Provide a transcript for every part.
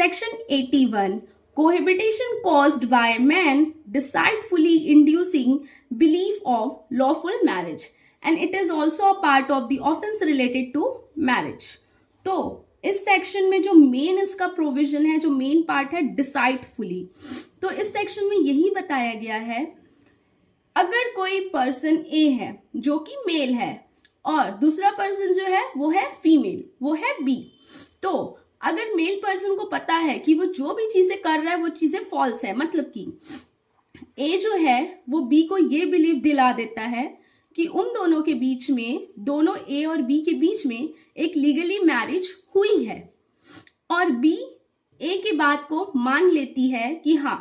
Section 81. Cohabitation caused by man deceitfully inducing belief of lawful marriage, and it is also a part of the offense related to marriage. तो इस section में जो main इसका provision है, जो main part है डिसाइडफुली, तो इस सेक्शन में यही बताया गया है, अगर कोई पर्सन ए है जो कि मेल है और दूसरा पर्सन जो है वो है फीमेल, वो है बी, तो अगर मेल पर्सन को पता है कि वो जो भी चीजें कर रहा है वो चीजें फॉल्स है, मतलब कि ए जो है वो बी को ये बिलीव दिला देता है कि उन दोनों के बीच में, दोनों ए और बी के बीच में एक लीगली मैरिज हुई है, और बी ए की बात को मान लेती है कि हाँ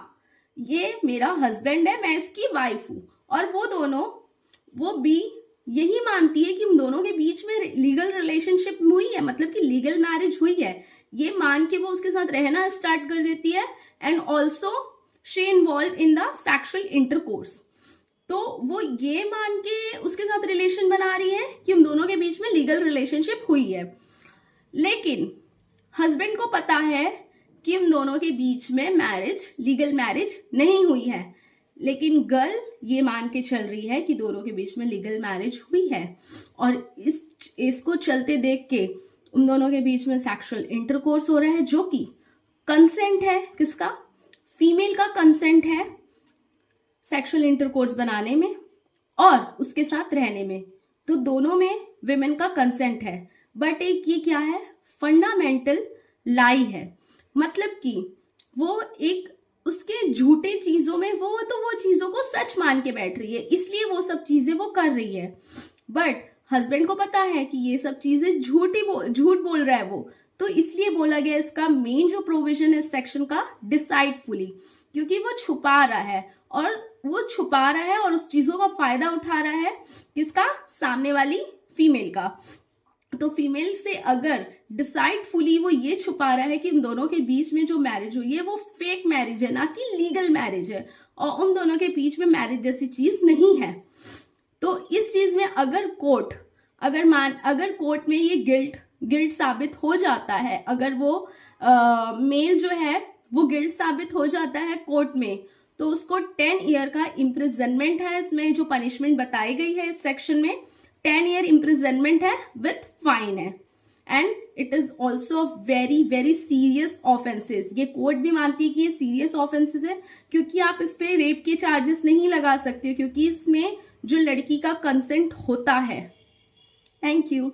ये मेरा हस्बैंड है, मैं इसकी वाइफ हूं, और वो बी यही मानती है कि हम दोनों के बीच में लीगल रिलेशनशिप हुई है, मतलब कि लीगल मैरिज हुई है, ये मान के वो उसके साथ रहना स्टार्ट कर देती है, and also she involve in the sexual intercourse. तो वो ये मान के उसके साथ रिलेशन बना रही है कि हम दोनों के बीच में लीगल रिलेशनशिप हुई है, लेकिन हस्बैंड को पता है कि हम दोनों के बीच में लीगल मैरिज नहीं हुई है, लेकिन गर्ल ये मान के चल रही है कि दोनों के बीच में लीगल मैरिज हुई है, और इसको चलते देख के उन दोनों के बीच में सेक्सुअल इंटरकोर्स हो रहा है, जो कि कंसेंट है, किसका? फीमेल का कंसेंट है सेक्सुअल इंटरकोर्स बनाने में और उसके साथ रहने में, तो दोनों में विमेन का कंसेंट है, बट एक ये क्या है, फंडामेंटल लाई है, मतलब कि वो एक उसके झूठे चीजों में वो चीजों को सच मान के बैठ रही है, इसलिए वो सब चीजें वो कर रही है, बट हस्बैंड को पता है कि ये सब चीजें झूठ बोल रहा है वो, तो इसलिए बोला गया इसका मेन जो प्रोविजन है सेक्शन का, डिसाइडफुली, क्योंकि वो छुपा रहा है और उस चीजों का फायदा उठा रहा है, किसका? सामने वाली फीमेल का। तो फीमेल से अगर डिसाइडफुली वो ये छुपा रहा है कि उन दोनों के बीच में जो मैरिज हुई है वो फेक मैरिज है, ना कि लीगल मैरिज है, और उन दोनों के बीच में मैरिज जैसी चीज नहीं है, तो इस चीज में अगर कोर्ट में ये गिल्ट साबित हो जाता है, अगर वो मेल जो है वो गिल्ट साबित हो जाता है कोर्ट में, तो उसको 10 ईयर का इम्प्रिजनमेंट है, इसमें जो पनिशमेंट बताई गई है इस सेक्शन में 10 ईयर इम्प्रिजनमेंट है विथ फाइन है, and it is also very very serious offences. ये कोर्ट भी मानती है कि ये सीरियस ऑफेंसेस है, क्योंकि आप इस पे रेप के चार्जेस नहीं लगा सकते, क्योंकि इसमें जो लड़की का कंसेंट होता है। Thank you.